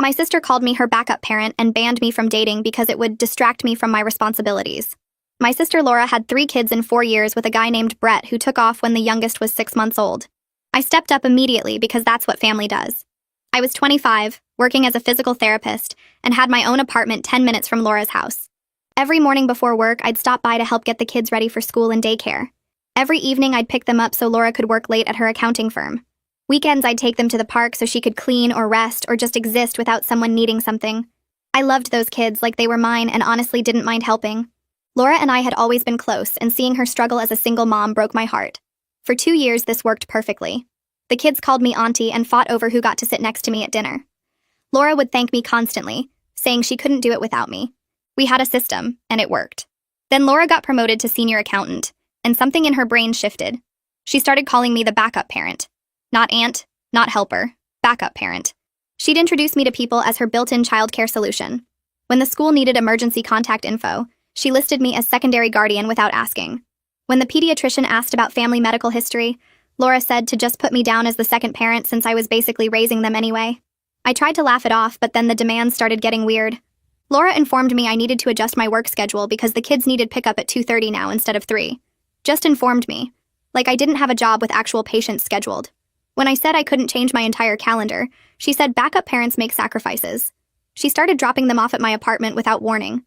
My sister called me her backup parent and banned me from dating because it would distract me from my responsibilities. My sister Laura had 3 kids in 4 years with a guy named Brett who took off when the youngest was 6 months old. I stepped up immediately because that's what family does. I was 25, working as a physical therapist, and had my own apartment 10 minutes from Laura's house. Every morning before work, I'd stop by to help get the kids ready for school and daycare. Every evening, I'd pick them up so Laura could work late at her accounting firm. Weekends, I'd take them to the park so she could clean or rest or just exist without someone needing something. I loved those kids like they were mine and honestly didn't mind helping. Laura and I had always been close, and seeing her struggle as a single mom broke my heart. For 2 years, this worked perfectly. The kids called me auntie and fought over who got to sit next to me at dinner. Laura would thank me constantly, saying she couldn't do it without me. We had a system, and it worked. Then Laura got promoted to senior accountant, and something in her brain shifted. She started calling me the backup parent. Not aunt, not helper, backup parent. She'd introduce me to people as her built-in childcare solution. When the school needed emergency contact info, she listed me as secondary guardian without asking. When the pediatrician asked about family medical history, Laura said to just put me down as the second parent since I was basically raising them anyway. I tried to laugh it off, but then the demands started getting weird. Laura informed me I needed to adjust my work schedule because the kids needed pickup at 2:30 now instead of 3. Just informed me. Like I didn't have a job with actual patients scheduled. When I said I couldn't change my entire calendar, she said backup parents make sacrifices. She started dropping them off at my apartment without warning.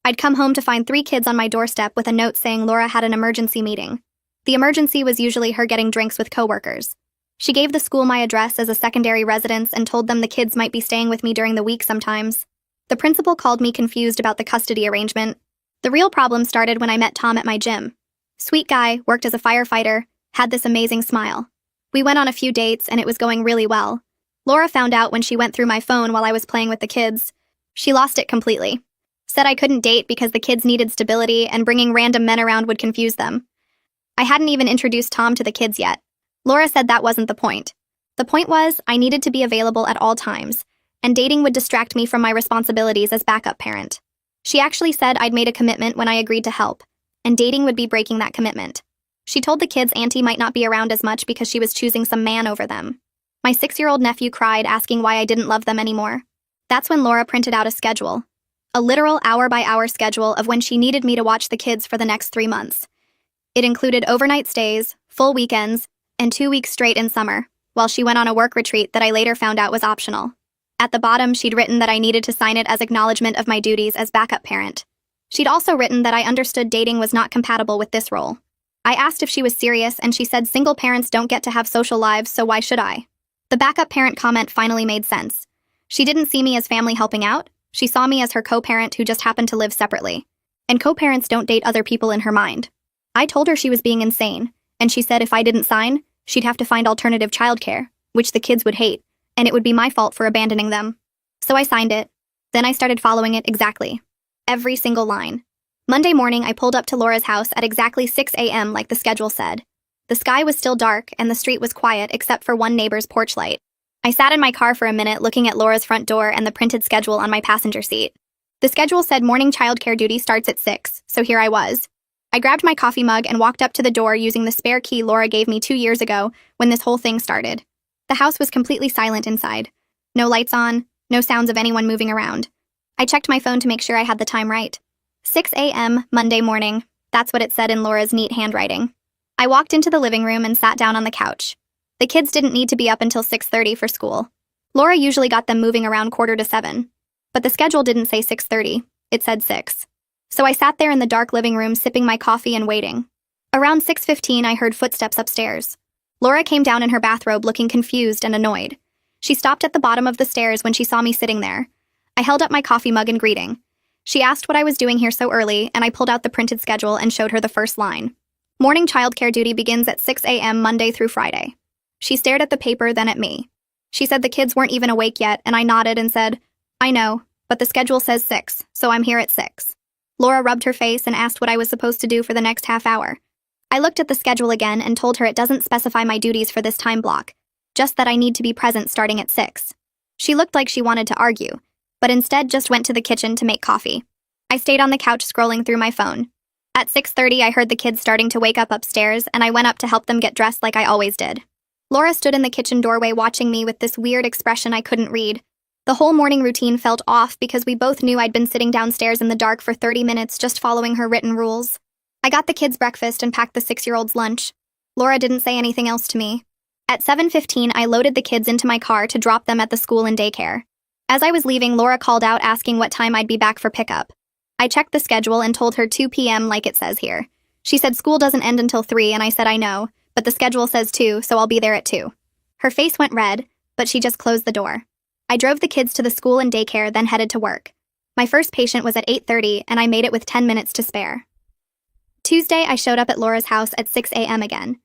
I'd come home to find 3 kids on my doorstep with a note saying Laura had an emergency meeting. The emergency was usually her getting drinks with coworkers. She gave the school my address as a secondary residence and told them the kids might be staying with me during the week sometimes. The principal called me confused about the custody arrangement. The real problem started when I met Tom at my gym. Sweet guy, worked as a firefighter, had this amazing smile. We went on a few dates and it was going really well. Laura found out when she went through my phone while I was playing with the kids. She lost it completely. Said I couldn't date because the kids needed stability and bringing random men around would confuse them. I hadn't even introduced Tom to the kids yet. Laura said that wasn't the point. The point was, I needed to be available at all times, and dating would distract me from my responsibilities as backup parent. She actually said I'd made a commitment when I agreed to help, and dating would be breaking that commitment. She told the kids auntie might not be around as much because she was choosing some man over them. My 6-year-old nephew cried, asking why I didn't love them anymore. That's when Laura printed out a schedule. A literal hour-by-hour schedule of when she needed me to watch the kids for the next 3 months. It included overnight stays, full weekends, and 2 weeks straight in summer, while she went on a work retreat that I later found out was optional. At the bottom, she'd written that I needed to sign it as acknowledgement of my duties as backup parent. She'd also written that I understood dating was not compatible with this role. I asked if she was serious, and she said single parents don't get to have social lives, so why should I? The backup parent comment finally made sense. She didn't see me as family helping out. She saw me as her co-parent who just happened to live separately. And co-parents don't date other people in her mind. I told her she was being insane, and she said if I didn't sign, she'd have to find alternative childcare, which the kids would hate, and it would be my fault for abandoning them. So I signed it. Then I started following it exactly. Every single line. Monday morning, I pulled up to Laura's house at exactly 6 a.m. like the schedule said. The sky was still dark, and the street was quiet except for one neighbor's porch light. I sat in my car for a minute looking at Laura's front door and the printed schedule on my passenger seat. The schedule said morning childcare duty starts at 6, so here I was. I grabbed my coffee mug and walked up to the door using the spare key Laura gave me 2 years ago when this whole thing started. The house was completely silent inside. No lights on, no sounds of anyone moving around. I checked my phone to make sure I had the time right. 6 a.m. Monday morning. That's what it said in Laura's neat handwriting. I walked into the living room and sat down on the couch. The kids didn't need to be up until 6:30 for school. Laura usually got them moving around 6:45. But the schedule didn't say 6:30, it said 6. So I sat there in the dark living room sipping my coffee and waiting. Around 6:15, I heard footsteps upstairs. Laura came down in her bathrobe looking confused and annoyed. She stopped at the bottom of the stairs when she saw me sitting there. I held up my coffee mug in greeting. She asked what I was doing here so early, and I pulled out the printed schedule and showed her the first line. Morning childcare duty begins at 6 a.m. Monday through Friday. She stared at the paper, then at me. She said the kids weren't even awake yet, and I nodded and said, I know, but the schedule says 6, so I'm here at 6. Laura rubbed her face and asked what I was supposed to do for the next half hour. I looked at the schedule again and told her it doesn't specify my duties for this time block, just that I need to be present starting at 6. She looked like she wanted to argue, but instead just went to the kitchen to make coffee. I stayed on the couch scrolling through my phone. At 6:30, I heard the kids starting to wake up upstairs, and I went up to help them get dressed like I always did. Laura stood in the kitchen doorway watching me with this weird expression I couldn't read. The whole morning routine felt off because we both knew I'd been sitting downstairs in the dark for 30 minutes just following her written rules. I got the kids breakfast and packed the 6-year-old's lunch. Laura didn't say anything else to me. At 7:15, I loaded the kids into my car to drop them at the school and daycare. As I was leaving, Laura called out asking what time I'd be back for pickup. I checked the schedule and told her 2 p.m. like it says here. She said school doesn't end until 3, and I said I know, but the schedule says 2, so I'll be there at 2. Her face went red, but she just closed the door. I drove the kids to the school and daycare, then headed to work. My first patient was at 8:30, and I made it with 10 minutes to spare. Tuesday, I showed up at Laura's house at 6 a.m. again.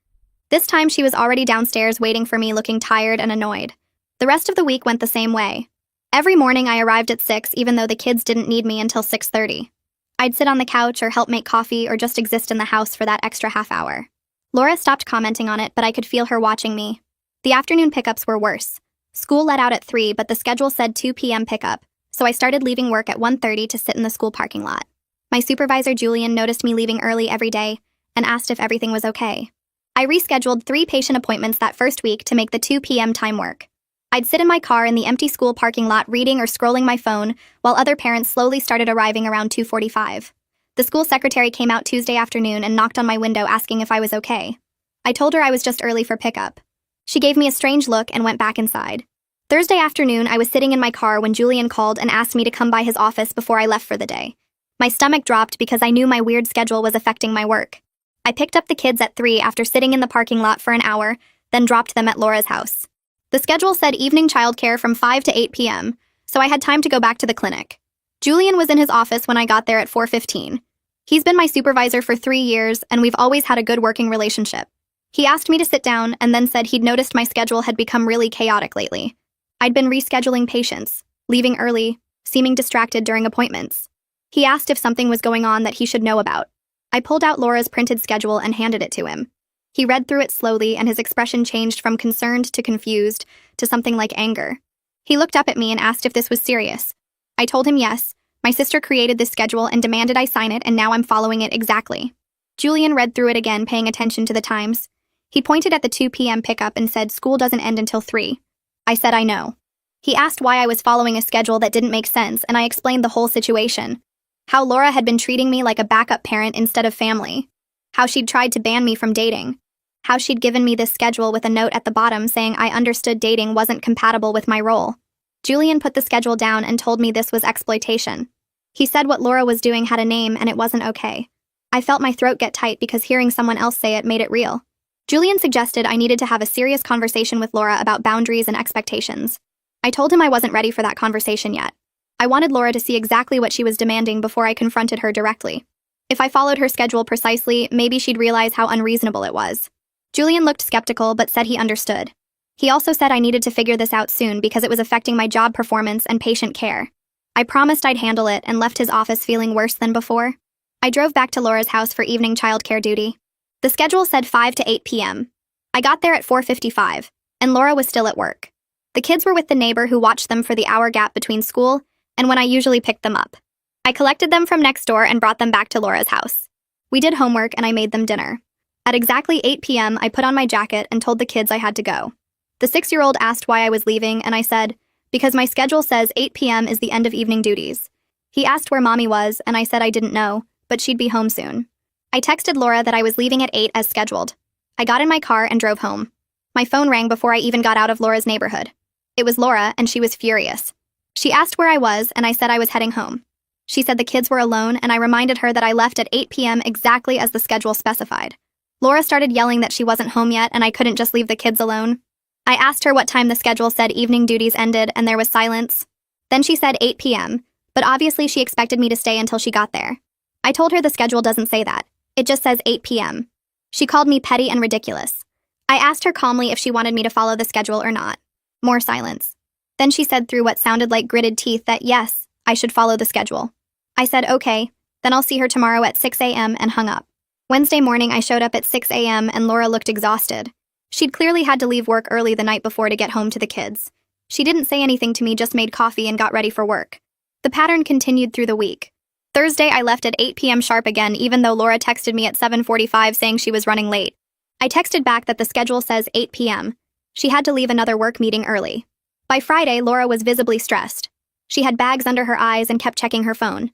This time, she was already downstairs waiting for me, looking tired and annoyed. The rest of the week went the same way. Every morning, I arrived at 6, even though the kids didn't need me until 6:30. I'd sit on the couch or help make coffee or just exist in the house for that extra half hour. Laura stopped commenting on it, but I could feel her watching me. The afternoon pickups were worse. School let out at 3, but the schedule said 2 p.m. pickup, so I started leaving work at 1:30 to sit in the school parking lot. My supervisor, Julian, noticed me leaving early every day and asked if everything was okay. I rescheduled 3 patient appointments that first week to make the 2 p.m. time work. I'd sit in my car in the empty school parking lot reading or scrolling my phone while other parents slowly started arriving around 2:45. The school secretary came out Tuesday afternoon and knocked on my window asking if I was okay. I told her I was just early for pickup. She gave me a strange look and went back inside. Thursday afternoon, I was sitting in my car when Julian called and asked me to come by his office before I left for the day. My stomach dropped because I knew my weird schedule was affecting my work. I picked up the kids at 3 after sitting in the parking lot for an hour, then dropped them at Laura's house. The schedule said evening childcare from 5 to 8 p.m., so I had time to go back to the clinic. Julian was in his office when I got there at 4:15. He's been my supervisor for 3 years, and we've always had a good working relationship. He asked me to sit down and then said he'd noticed my schedule had become really chaotic lately. I'd been rescheduling patients, leaving early, seeming distracted during appointments. He asked if something was going on that he should know about. I pulled out Laura's printed schedule and handed it to him. He read through it slowly, and his expression changed from concerned to confused to something like anger. He looked up at me and asked if this was serious. I told him yes. My sister created this schedule and demanded I sign it, and now I'm following it exactly. Julian read through it again, paying attention to the times. He pointed at the 2 p.m. pickup and said school doesn't end until 3. I said I know. He asked why I was following a schedule that didn't make sense, and I explained the whole situation. How Laura had been treating me like a backup parent instead of family. How she'd tried to ban me from dating. How she'd given me this schedule with a note at the bottom saying I understood dating wasn't compatible with my role. Julian put the schedule down and told me this was exploitation. He said what Laura was doing had a name and it wasn't okay. I felt my throat get tight because hearing someone else say it made it real. Julian suggested I needed to have a serious conversation with Laura about boundaries and expectations. I told him I wasn't ready for that conversation yet. I wanted Laura to see exactly what she was demanding before I confronted her directly. If I followed her schedule precisely, maybe she'd realize how unreasonable it was. Julian looked skeptical but said he understood. He also said I needed to figure this out soon because it was affecting my job performance and patient care. I promised I'd handle it and left his office feeling worse than before. I drove back to Laura's house for evening childcare duty. The schedule said 5 to 8 p.m. I got there at 4:55, and Laura was still at work. The kids were with the neighbor who watched them for the hour gap between school and when I usually picked them up. I collected them from next door and brought them back to Laura's house. We did homework and I made them dinner. At exactly 8 p.m., I put on my jacket and told the kids I had to go. The 6-year-old asked why I was leaving, and I said, because my schedule says 8 p.m. is the end of evening duties. He asked where Mommy was, and I said I didn't know, but she'd be home soon. I texted Laura that I was leaving at 8 as scheduled. I got in my car and drove home. My phone rang before I even got out of Laura's neighborhood. It was Laura, and she was furious. She asked where I was, and I said I was heading home. She said the kids were alone, and I reminded her that I left at 8 p.m. exactly as the schedule specified. Laura started yelling that she wasn't home yet and I couldn't just leave the kids alone. I asked her what time the schedule said evening duties ended, and there was silence. Then she said 8 p.m., but obviously she expected me to stay until she got there. I told her the schedule doesn't say that. It just says 8 p.m. She called me petty and ridiculous. I asked her calmly if she wanted me to follow the schedule or not. More silence. Then she said through what sounded like gritted teeth that yes, I should follow the schedule. I said okay, then I'll see her tomorrow at 6 a.m. and hung up. Wednesday morning, I showed up at 6 a.m. and Laura looked exhausted. She'd clearly had to leave work early the night before to get home to the kids. She didn't say anything to me, just made coffee and got ready for work. The pattern continued through the week. Thursday, I left at 8 p.m. sharp again, even though Laura texted me at 7:45 saying she was running late. I texted back that the schedule says 8 p.m. She had to leave another work meeting early. By Friday, Laura was visibly stressed. She had bags under her eyes and kept checking her phone.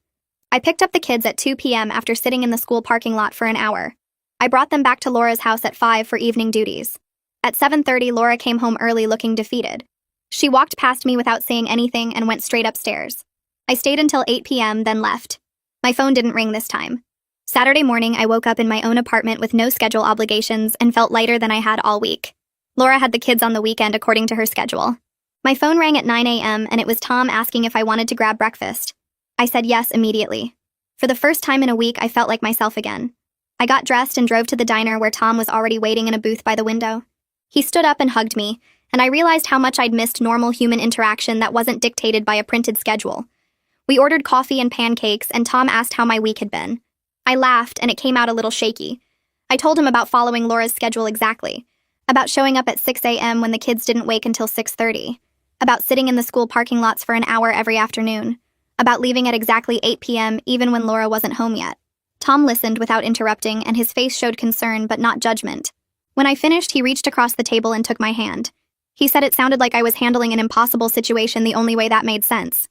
I picked up the kids at 2 p.m. after sitting in the school parking lot for an hour. I brought them back to Laura's house at 5 for evening duties. At 7:30, Laura came home early looking defeated. She walked past me without saying anything and went straight upstairs. I stayed until 8 p.m., then left. My phone didn't ring this time. Saturday morning, I woke up in my own apartment with no schedule obligations and felt lighter than I had all week. Laura had the kids on the weekend according to her schedule. My phone rang at 9 a.m. and it was Tom asking if I wanted to grab breakfast. I said yes immediately. For the first time in a week, I felt like myself again. I got dressed and drove to the diner where Tom was already waiting in a booth by the window. He stood up and hugged me, and I realized how much I'd missed normal human interaction that wasn't dictated by a printed schedule. We ordered coffee and pancakes, and Tom asked how my week had been. I laughed, and it came out a little shaky. I told him about following Laura's schedule exactly, about showing up at 6 a.m. when the kids didn't wake until 6:30, about sitting in the school parking lots for an hour every afternoon, about leaving at exactly 8 p.m. even when Laura wasn't home yet. Tom listened without interrupting, and his face showed concern but not judgment. When I finished, he reached across the table and took my hand. He said it sounded like I was handling an impossible situation the only way that made sense.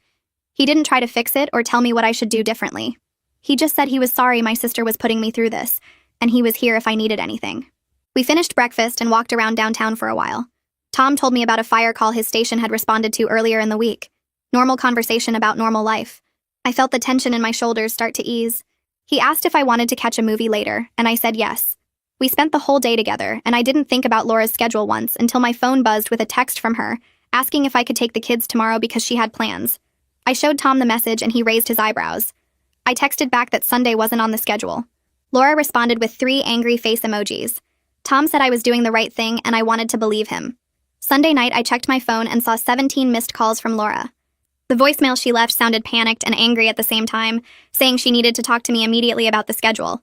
He didn't try to fix it or tell me what I should do differently. He just said he was sorry my sister was putting me through this, and he was here if I needed anything. We finished breakfast and walked around downtown for a while. Tom told me about a fire call his station had responded to earlier in the week. Normal conversation about normal life. I felt the tension in my shoulders start to ease. He asked if I wanted to catch a movie later, and I said yes. We spent the whole day together, and I didn't think about Laura's schedule once until my phone buzzed with a text from her, asking if I could take the kids tomorrow because she had plans. I showed Tom the message and he raised his eyebrows. I texted back that Sunday wasn't on the schedule. Laura responded with 3 angry face emojis. Tom said I was doing the right thing and I wanted to believe him. Sunday night, I checked my phone and saw 17 missed calls from Laura. The voicemail she left sounded panicked and angry at the same time, saying she needed to talk to me immediately about the schedule.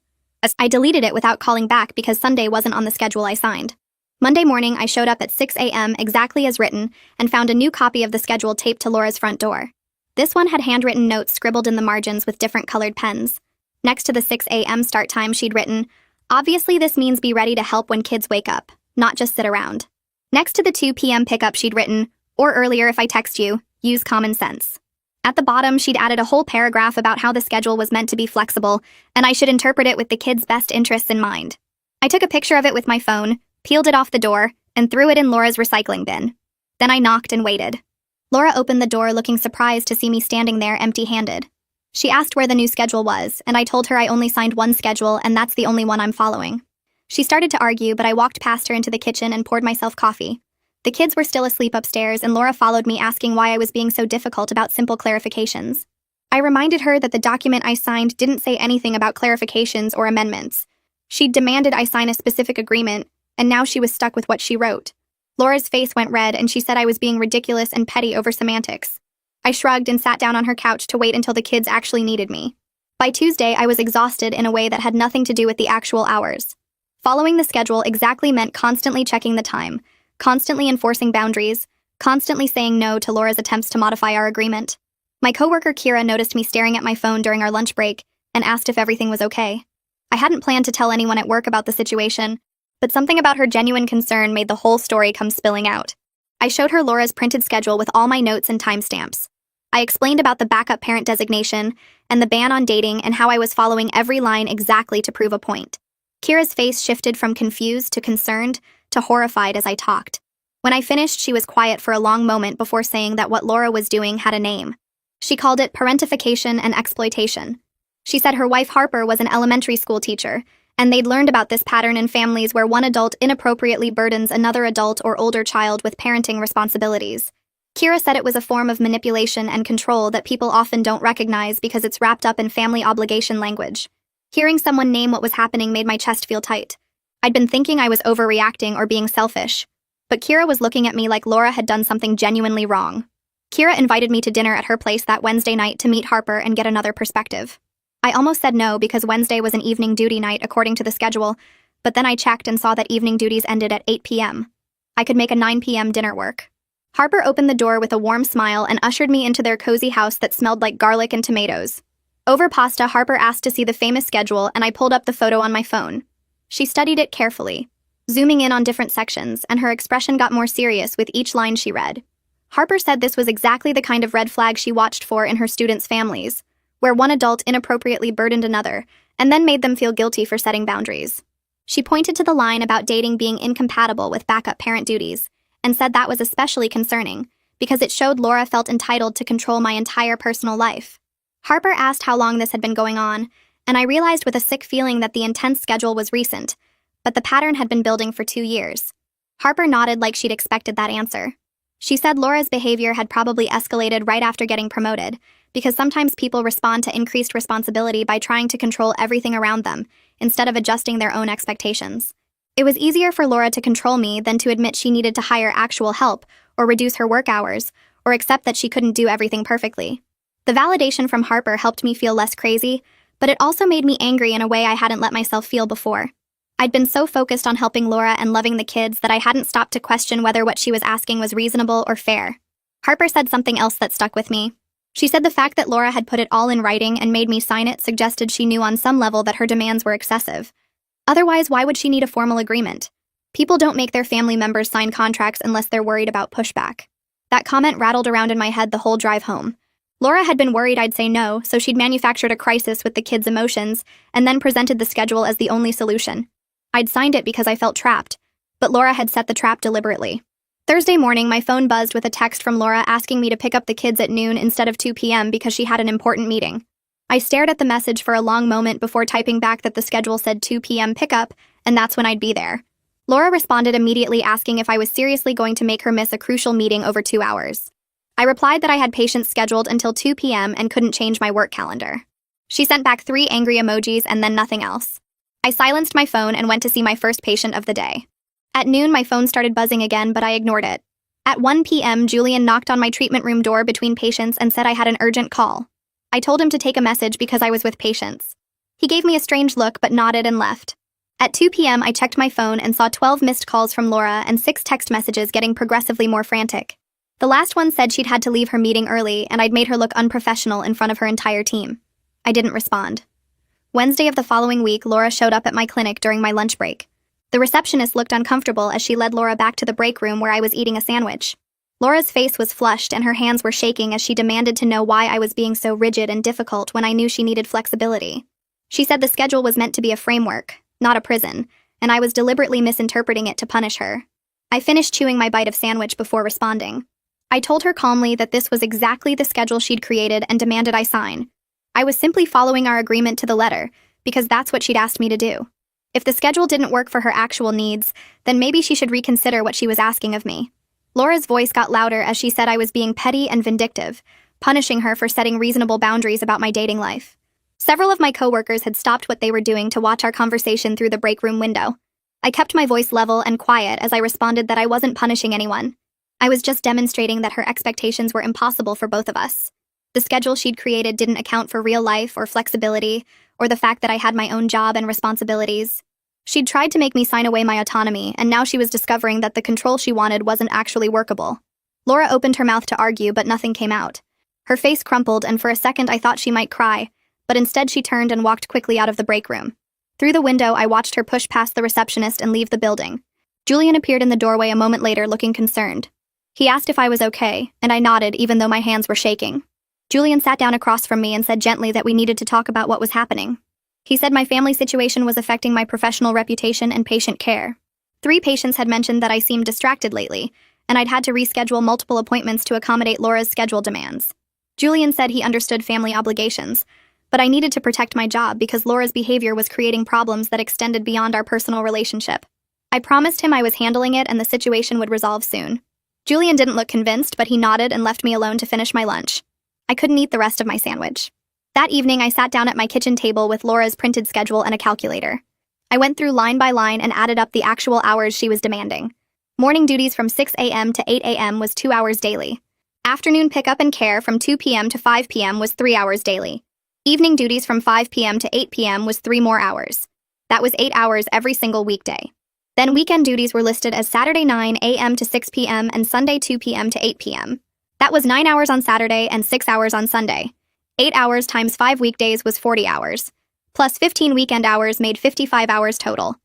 I deleted it without calling back because Sunday wasn't on the schedule I signed. Monday morning, I showed up at 6 a.m. exactly as written and found a new copy of the schedule taped to Laura's front door. This one had handwritten notes scribbled in the margins with different colored pens. Next to the 6 a.m. start time, she'd written, "Obviously this means be ready to help when kids wake up, not just sit around." Next to the 2 p.m. pickup, she'd written, "Or earlier if I text you, use common sense." At the bottom, she'd added a whole paragraph about how the schedule was meant to be flexible, and I should interpret it with the kids' best interests in mind. I took a picture of it with my phone, peeled it off the door, and threw it in Laura's recycling bin. Then I knocked and waited. Laura opened the door looking surprised to see me standing there empty-handed. She asked where the new schedule was, and I told her I only signed one schedule and that's the only one I'm following. She started to argue, but I walked past her into the kitchen and poured myself coffee. The kids were still asleep upstairs, and Laura followed me asking why I was being so difficult about simple clarifications. I reminded her that the document I signed didn't say anything about clarifications or amendments. She'd demanded I sign a specific agreement, and now she was stuck with what she wrote. Laura's face went red, and she said I was being ridiculous and petty over semantics. I shrugged and sat down on her couch to wait until the kids actually needed me. By Tuesday, I was exhausted in a way that had nothing to do with the actual hours. Following the schedule exactly meant constantly checking the time, constantly enforcing boundaries, constantly saying no to Laura's attempts to modify our agreement. My coworker Kira noticed me staring at my phone during our lunch break and asked if everything was okay. I hadn't planned to tell anyone at work about the situation, but something about her genuine concern made the whole story come spilling out. I showed her Laura's printed schedule with all my notes and timestamps. I explained about the backup parent designation and the ban on dating and how I was following every line exactly to prove a point. Kira's face shifted from confused to concerned to horrified as I talked. When I finished, she was quiet for a long moment before saying that what Laura was doing had a name. She called it parentification and exploitation. She said her wife Harper was an elementary school teacher, and they'd learned about this pattern in families where one adult inappropriately burdens another adult or older child with parenting responsibilities. Kira said it was a form of manipulation and control that people often don't recognize because it's wrapped up in family obligation language. Hearing someone name what was happening made my chest feel tight. I'd been thinking I was overreacting or being selfish, but Kira was looking at me like Laura had done something genuinely wrong. Kira invited me to dinner at her place that Wednesday night to meet Harper and get another perspective. I almost said no because Wednesday was an evening duty night according to the schedule, but then I checked and saw that evening duties ended at 8 p.m. I could make a 9 p.m. dinner work. Harper opened the door with a warm smile and ushered me into their cozy house that smelled like garlic and tomatoes. Over pasta, Harper asked to see the famous schedule, and I pulled up the photo on my phone. She studied it carefully, zooming in on different sections, and her expression got more serious with each line she read. Harper said this was exactly the kind of red flag she watched for in her students' families, where one adult inappropriately burdened another and then made them feel guilty for setting boundaries. She pointed to the line about dating being incompatible with backup parent duties and said that was especially concerning because it showed Laura felt entitled to control my entire personal life. Harper asked how long this had been going on, and I realized with a sick feeling that the intense schedule was recent, but the pattern had been building for 2 years. Harper nodded like she'd expected that answer. She said Laura's behavior had probably escalated right after getting promoted, because sometimes people respond to increased responsibility by trying to control everything around them, instead of adjusting their own expectations. It was easier for Laura to control me than to admit she needed to hire actual help, or reduce her work hours, or accept that she couldn't do everything perfectly. The validation from Harper helped me feel less crazy, but it also made me angry in a way I hadn't let myself feel before. I'd been so focused on helping Laura and loving the kids that I hadn't stopped to question whether what she was asking was reasonable or fair. Harper said something else that stuck with me. She said the fact that Laura had put it all in writing and made me sign it suggested she knew on some level that her demands were excessive. Otherwise, why would she need a formal agreement? People don't make their family members sign contracts unless they're worried about pushback. That comment rattled around in my head the whole drive home. Laura had been worried I'd say no, so she'd manufactured a crisis with the kids' emotions and then presented the schedule as the only solution. I'd signed it because I felt trapped, but Laura had set the trap deliberately. Thursday morning, my phone buzzed with a text from Laura asking me to pick up the kids at noon instead of 2 p.m. because she had an important meeting. I stared at the message for a long moment before typing back that the schedule said 2 p.m. pickup, and that's when I'd be there. Laura responded immediately asking if I was seriously going to make her miss a crucial meeting over 2 hours. I replied that I had patients scheduled until 2 p.m. and couldn't change my work calendar. She sent back 3 angry emojis and then nothing else. I silenced my phone and went to see my first patient of the day. At noon, my phone started buzzing again, but I ignored it. At 1 p.m., Julian knocked on my treatment room door between patients and said I had an urgent call. I told him to take a message because I was with patients. He gave me a strange look but nodded and left. At 2 p.m., I checked my phone and saw 12 missed calls from Laura and 6 text messages getting progressively more frantic. The last one said she'd had to leave her meeting early and I'd made her look unprofessional in front of her entire team. I didn't respond. Wednesday of the following week, Laura showed up at my clinic during my lunch break. The receptionist looked uncomfortable as she led Laura back to the break room where I was eating a sandwich. Laura's face was flushed and her hands were shaking as she demanded to know why I was being so rigid and difficult when I knew she needed flexibility. She said the schedule was meant to be a framework, not a prison, and I was deliberately misinterpreting it to punish her. I finished chewing my bite of sandwich before responding. I told her calmly that this was exactly the schedule she'd created and demanded I sign. I was simply following our agreement to the letter, because that's what she'd asked me to do. If the schedule didn't work for her actual needs, then maybe she should reconsider what she was asking of me. Laura's voice got louder as she said I was being petty and vindictive, punishing her for setting reasonable boundaries about my dating life. Several of my coworkers had stopped what they were doing to watch our conversation through the break room window. I kept my voice level and quiet as I responded that I wasn't punishing anyone. I was just demonstrating that her expectations were impossible for both of us. The schedule she'd created didn't account for real life or flexibility, or the fact that I had my own job and responsibilities. She'd tried to make me sign away my autonomy, and now she was discovering that the control she wanted wasn't actually workable. Laura opened her mouth to argue, but nothing came out. Her face crumpled, and for a second I thought she might cry, but instead she turned and walked quickly out of the break room. Through the window, I watched her push past the receptionist and leave the building. Julian appeared in the doorway a moment later, looking concerned. He asked if I was okay, and I nodded even though my hands were shaking. Julian sat down across from me and said gently that we needed to talk about what was happening. He said my family situation was affecting my professional reputation and patient care. 3 patients had mentioned that I seemed distracted lately, and I'd had to reschedule multiple appointments to accommodate Laura's schedule demands. Julian said he understood family obligations, but I needed to protect my job because Laura's behavior was creating problems that extended beyond our personal relationship. I promised him I was handling it and the situation would resolve soon. Julian didn't look convinced, but he nodded and left me alone to finish my lunch. I couldn't eat the rest of my sandwich. That evening, I sat down at my kitchen table with Laura's printed schedule and a calculator. I went through line by line and added up the actual hours she was demanding. Morning duties from 6 a.m. to 8 a.m. was 2 hours daily. Afternoon pickup and care from 2 p.m. to 5 p.m. was 3 hours daily. Evening duties from 5 p.m. to 8 p.m. was 3 more hours. That was 8 hours every single weekday. Then weekend duties were listed as Saturday 9 a.m. to 6 p.m. and Sunday 2 p.m. to 8 p.m. That was 9 hours on Saturday and 6 hours on Sunday. 8 hours times 5 weekdays was 40 hours. Plus 15 weekend hours made 55 hours total.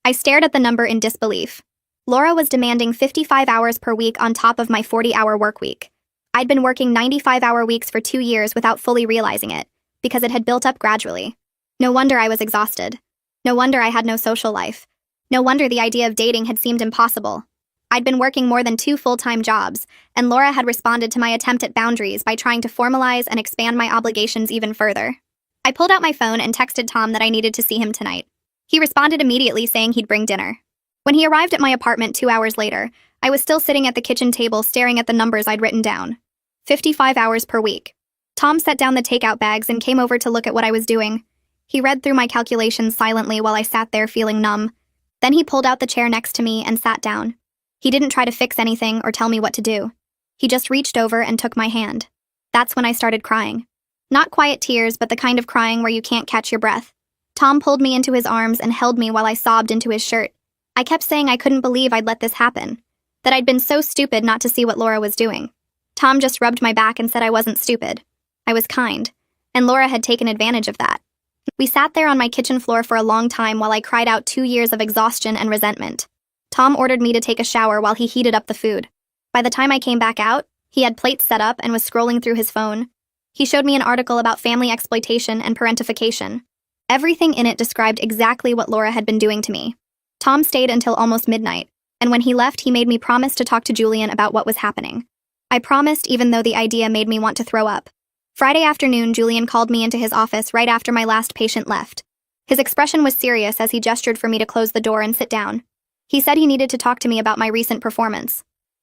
I stared at the number in disbelief. Laura was demanding 55 hours per week on top of my 40-hour work week. I'd been working 95-hour weeks for 2 years without fully realizing it, because it had built up gradually. No wonder I was exhausted. No wonder I had no social life. No wonder the idea of dating had seemed impossible. I'd been working more than 2 full-time jobs, and Laura had responded to my attempt at boundaries by trying to formalize and expand my obligations even further. I pulled out my phone and texted Tom that I needed to see him tonight. He responded immediately saying he'd bring dinner. When he arrived at my apartment 2 hours later, I was still sitting at the kitchen table staring at the numbers I'd written down. 55 hours per week. Tom set down the takeout bags and came over to look at what I was doing. He read through my calculations silently while I sat there feeling numb. Then he pulled out the chair next to me and sat down. He didn't try to fix anything or tell me what to do. He just reached over and took my hand. That's when I started crying. Not quiet tears, but the kind of crying where you can't catch your breath. Tom pulled me into his arms and held me while I sobbed into his shirt. I kept saying I couldn't believe I'd let this happen, that I'd been so stupid not to see what Laura was doing. Tom just rubbed my back and said I wasn't stupid. I was kind, and Laura had taken advantage of that. We sat there on my kitchen floor for a long time while I cried out 2 years of exhaustion and resentment. Tom ordered me to take a shower while he heated up the food. By the time I came back out, he had plates set up and was scrolling through his phone. He showed me an article about family exploitation and parentification. Everything in it described exactly what Laura had been doing to me. Tom stayed until almost midnight, and when he left, he made me promise to talk to Julian about what was happening. I promised even though the idea made me want to throw up. Friday afternoon, Julian called me into his office right after my last patient left. His expression was serious as he gestured for me to close the door and sit down. He said he needed to talk to me about my recent performance.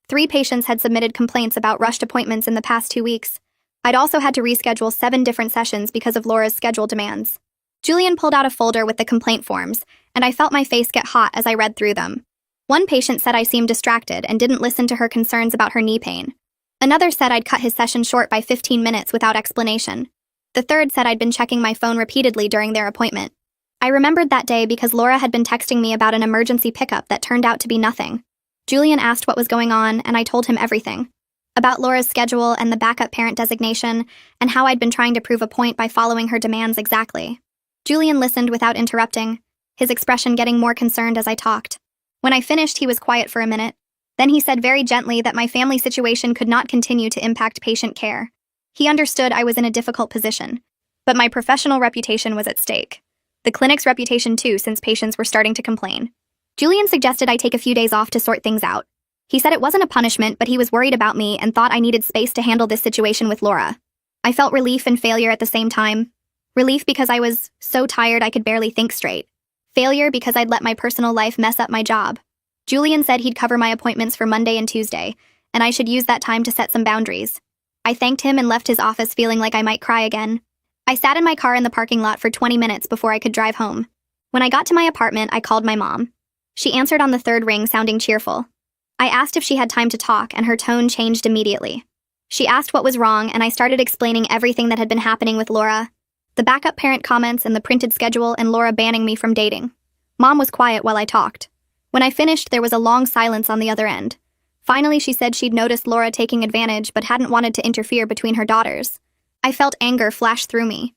3 patients had submitted complaints about rushed appointments in the past 2 weeks. I'd also had to reschedule 7 different sessions because of Laura's schedule demands. Julian pulled out a folder with the complaint forms, and I felt my face get hot as I read through them. One patient said I seemed distracted and didn't listen to her concerns about her knee pain. Another said I'd cut his session short by 15 minutes without explanation. The third said I'd been checking my phone repeatedly during their appointment. I remembered that day because Laura had been texting me about an emergency pickup that turned out to be nothing. Julian asked what was going on, and I told him everything. About Laura's schedule and the backup parent designation, and how I'd been trying to prove a point by following her demands exactly. Julian listened without interrupting, his expression getting more concerned as I talked. When I finished, he was quiet for a minute. Then he said very gently that my family situation could not continue to impact patient care. He understood I was in a difficult position, but my professional reputation was at stake. The clinic's reputation too, since patients were starting to complain. Julian suggested I take a few days off to sort things out. He said it wasn't a punishment, but he was worried about me and thought I needed space to handle this situation with Laura. I felt relief and failure at the same time. Relief because I was so tired I could barely think straight. Failure because I'd let my personal life mess up my job. Julian said he'd cover my appointments for Monday and Tuesday, and I should use that time to set some boundaries. I thanked him and left his office feeling like I might cry again. I sat in my car in the parking lot for 20 minutes before I could drive home. When I got to my apartment, I called my mom. She answered on the 3rd ring, sounding cheerful. I asked if she had time to talk, and her tone changed immediately. She asked what was wrong, and I started explaining everything that had been happening with Laura. The backup parent comments and the printed schedule and Laura banning me from dating. Mom was quiet while I talked. When I finished, there was a long silence on the other end. Finally, she said she'd noticed Laura taking advantage but hadn't wanted to interfere between her daughters. I felt anger flash through me.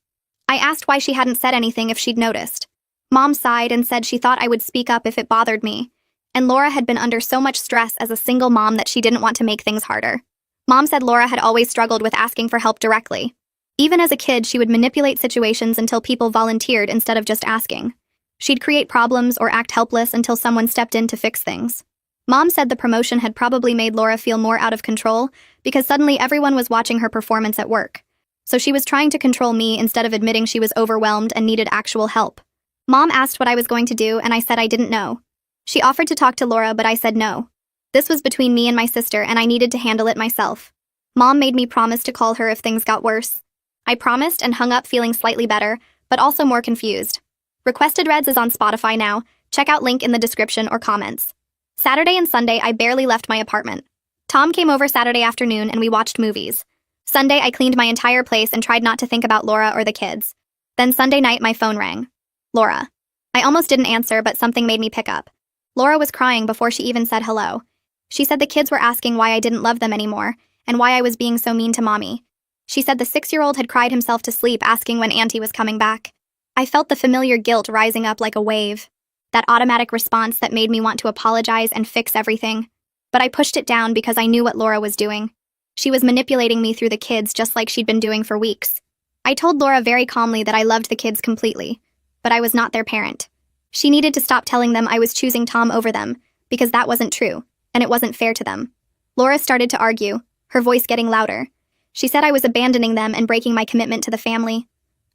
I asked why she hadn't said anything if she'd noticed. Mom sighed and said she thought I would speak up if it bothered me, and Laura had been under so much stress as a single mom that she didn't want to make things harder. Mom said Laura had always struggled with asking for help directly. Even as a kid, she would manipulate situations until people volunteered instead of just asking. She'd create problems or act helpless until someone stepped in to fix things. Mom said the promotion had probably made Laura feel more out of control because suddenly everyone was watching her performance at work. So she was trying to control me instead of admitting she was overwhelmed and needed actual help. Mom asked what I was going to do, and I said I didn't know. She offered to talk to Laura, but I said no. This was between me and my sister, and I needed to handle it myself. Mom made me promise to call her if things got worse. I promised and hung up feeling slightly better, but also more confused. Requested Reds is on Spotify now. Check out link in the description or comments. Saturday and Sunday, I barely left my apartment. Tom came over Saturday afternoon and we watched movies. Sunday, I cleaned my entire place and tried not to think about Laura or the kids. Then Sunday night, my phone rang. Laura. I almost didn't answer, but something made me pick up. Laura was crying before she even said hello. She said the kids were asking why I didn't love them anymore and why I was being so mean to Mommy. She said the 6-year-old had cried himself to sleep asking when Auntie was coming back. I felt the familiar guilt rising up like a wave. That automatic response that made me want to apologize and fix everything. But I pushed it down because I knew what Laura was doing. She was manipulating me through the kids just like she'd been doing for weeks. I told Laura very calmly that I loved the kids completely, but I was not their parent. She needed to stop telling them I was choosing Tom over them, because that wasn't true, and it wasn't fair to them. Laura started to argue, her voice getting louder. She said I was abandoning them and breaking my commitment to the family.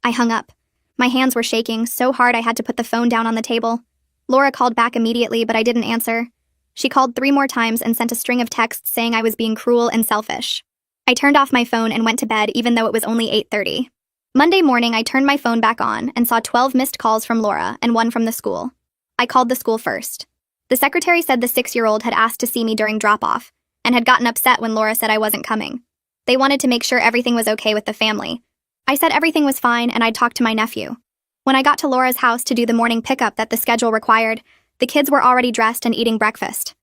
I hung up. My hands were shaking so hard I had to put the phone down on the table. Laura called back immediately, but I didn't answer. She called 3 more times and sent a string of texts saying I was being cruel and selfish. I turned off my phone and went to bed even though it was only 8:30. Monday morning, I turned my phone back on and saw 12 missed calls from Laura and 1 from the school. I called the school first. The secretary said the 6-year-old had asked to see me during drop-off and had gotten upset when Laura said I wasn't coming. They wanted to make sure everything was okay with the family. I said everything was fine and I'd talk to my nephew. When I got to Laura's house to do the morning pickup that the schedule required, the kids were already dressed and eating breakfast.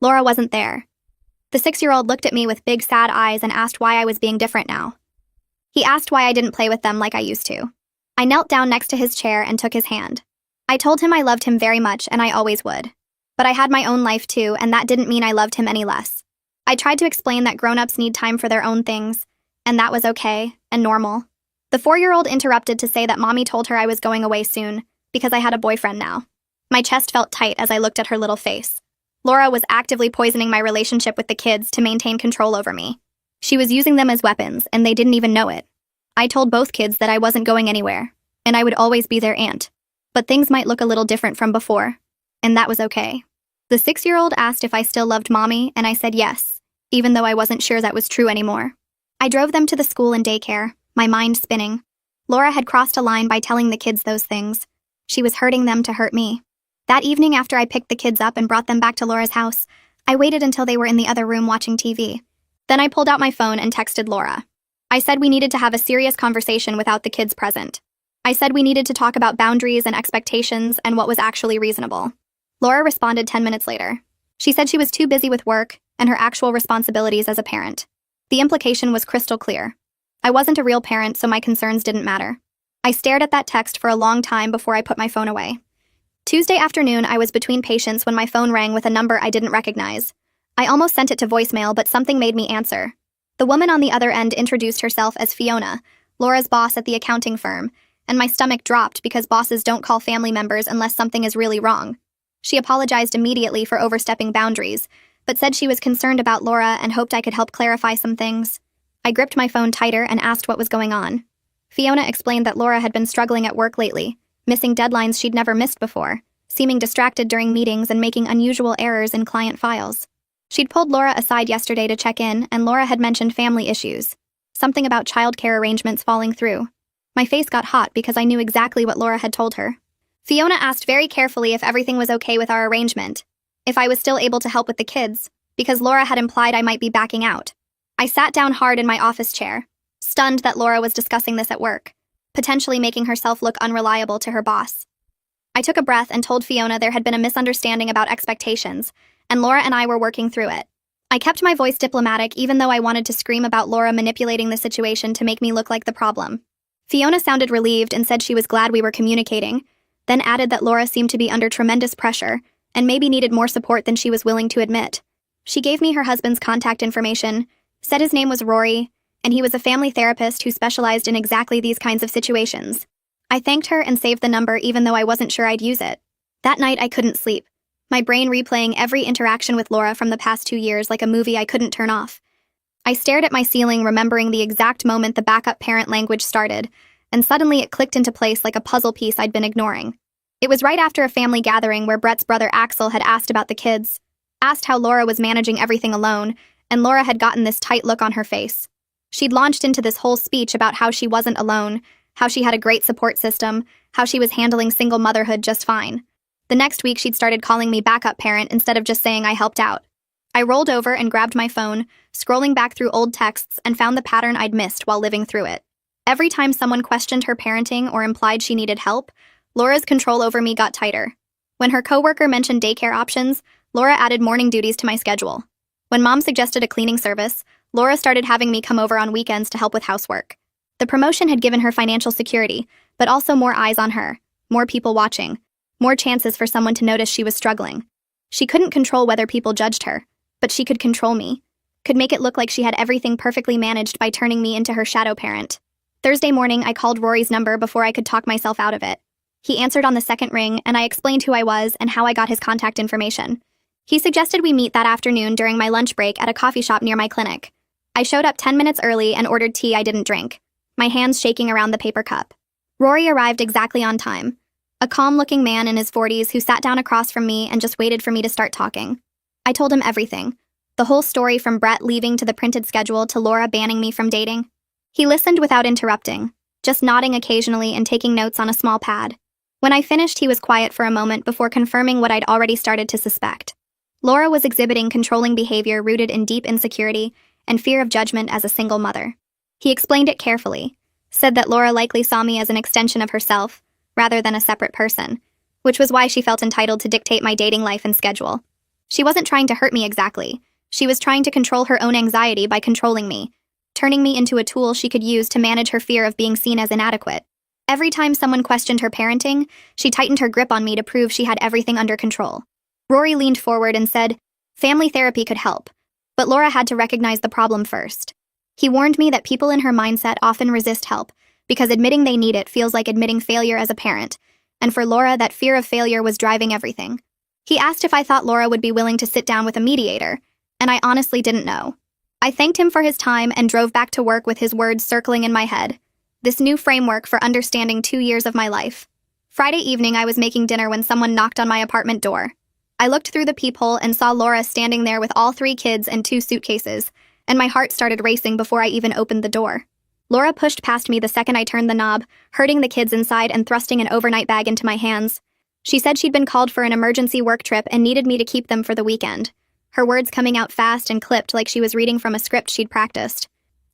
Laura wasn't there. The 6-year-old looked at me with big sad eyes and asked why I was being different now. He asked why I didn't play with them like I used to. I knelt down next to his chair and took his hand. I told him I loved him very much and I always would. But I had my own life too, and that didn't mean I loved him any less. I tried to explain that grown-ups need time for their own things, and that was okay and normal. The 4-year-old interrupted to say that Mommy told her I was going away soon, because I had a boyfriend now. My chest felt tight as I looked at her little face. Laura was actively poisoning my relationship with the kids to maintain control over me. She was using them as weapons, and they didn't even know it. I told both kids that I wasn't going anywhere, and I would always be their aunt. But things might look a little different from before, and that was okay. The 6-year-old asked if I still loved Mommy, and I said yes, even though I wasn't sure that was true anymore. I drove them to the school and daycare, my mind spinning. Laura had crossed a line by telling the kids those things. She was hurting them to hurt me. That evening after I picked the kids up and brought them back to Laura's house, I waited until they were in the other room watching TV. Then I pulled out my phone and texted Laura. I said we needed to have a serious conversation without the kids present. I said we needed to talk about boundaries and expectations and what was actually reasonable. Laura responded 10 minutes later. She said she was too busy with work and her actual responsibilities as a parent. The implication was crystal clear. I wasn't a real parent, so my concerns didn't matter. I stared at that text for a long time before I put my phone away. Tuesday afternoon, I was between patients when my phone rang with a number I didn't recognize. I almost sent it to voicemail, but something made me answer. The woman on the other end introduced herself as Fiona, Laura's boss at the accounting firm, and my stomach dropped because bosses don't call family members unless something is really wrong. She apologized immediately for overstepping boundaries, but said she was concerned about Laura and hoped I could help clarify some things. I gripped my phone tighter and asked what was going on. Fiona explained that Laura had been struggling at work lately, missing deadlines she'd never missed before, seeming distracted during meetings and making unusual errors in client files. She'd pulled Laura aside yesterday to check in, and Laura had mentioned family issues. Something about childcare arrangements falling through. My face got hot because I knew exactly what Laura had told her. Fiona asked very carefully if everything was okay with our arrangement, if I was still able to help with the kids, because Laura had implied I might be backing out. I sat down hard in my office chair, stunned that Laura was discussing this at work, potentially making herself look unreliable to her boss. I took a breath and told Fiona there had been a misunderstanding about expectations, and Laura and I were working through it. I kept my voice diplomatic even though I wanted to scream about Laura manipulating the situation to make me look like the problem. Fiona sounded relieved and said she was glad we were communicating, then added that Laura seemed to be under tremendous pressure and maybe needed more support than she was willing to admit. She gave me her husband's contact information, said his name was Rory, and he was a family therapist who specialized in exactly these kinds of situations. I thanked her and saved the number even though I wasn't sure I'd use it. That night I couldn't sleep, my brain replaying every interaction with Laura from the past 2 years like a movie I couldn't turn off. I stared at my ceiling, remembering the exact moment the backup parent language started, and suddenly it clicked into place like a puzzle piece I'd been ignoring. It was right after a family gathering where Brett's brother Axel had asked about the kids, asked how Laura was managing everything alone, and Laura had gotten this tight look on her face. She'd launched into this whole speech about how she wasn't alone, how she had a great support system, how she was handling single motherhood just fine. The next week she'd started calling me backup parent instead of just saying I helped out. I rolled over and grabbed my phone, scrolling back through old texts, and found the pattern I'd missed while living through it. Every time someone questioned her parenting or implied she needed help, Laura's control over me got tighter. When her coworker mentioned daycare options, Laura added morning duties to my schedule. When Mom suggested a cleaning service, Laura started having me come over on weekends to help with housework. The promotion had given her financial security, but also more eyes on her, more people watching, More chances for someone to notice she was struggling. She couldn't control whether people judged her, but she could control me. Could make it look like she had everything perfectly managed by turning me into her shadow parent. Thursday morning, I called Rory's number before I could talk myself out of it. He answered on the second ring, and I explained who I was and how I got his contact information. He suggested we meet that afternoon during my lunch break at a coffee shop near my clinic. I showed up 10 minutes early and ordered tea I didn't drink, my hands shaking around the paper cup. Rory arrived exactly on time. A calm-looking man in his 40s who sat down across from me and just waited for me to start talking. I told him everything. The whole story from Brett leaving to the printed schedule to Laura banning me from dating. He listened without interrupting, just nodding occasionally and taking notes on a small pad. When I finished, he was quiet for a moment before confirming what I'd already started to suspect. Laura was exhibiting controlling behavior rooted in deep insecurity and fear of judgment as a single mother. He explained it carefully, said that Laura likely saw me as an extension of herself, rather than a separate person, which was why she felt entitled to dictate my dating life and schedule. She wasn't trying to hurt me exactly. She was trying to control her own anxiety by controlling me, turning me into a tool she could use to manage her fear of being seen as inadequate. Every time someone questioned her parenting, she tightened her grip on me to prove she had everything under control. Rory leaned forward and said, family therapy could help, but Laura had to recognize the problem first. He warned me that people in her mindset often resist help, because admitting they need it feels like admitting failure as a parent, and for Laura, that fear of failure was driving everything. He asked if I thought Laura would be willing to sit down with a mediator, and I honestly didn't know. I thanked him for his time and drove back to work with his words circling in my head. This new framework for understanding 2 years of my life. Friday evening, I was making dinner when someone knocked on my apartment door. I looked through the peephole and saw Laura standing there with all 3 kids and 2 suitcases, and my heart started racing before I even opened the door. Laura pushed past me the second I turned the knob, herding the kids inside and thrusting an overnight bag into my hands. She said she'd been called for an emergency work trip and needed me to keep them for the weekend, her words coming out fast and clipped like she was reading from a script she'd practiced.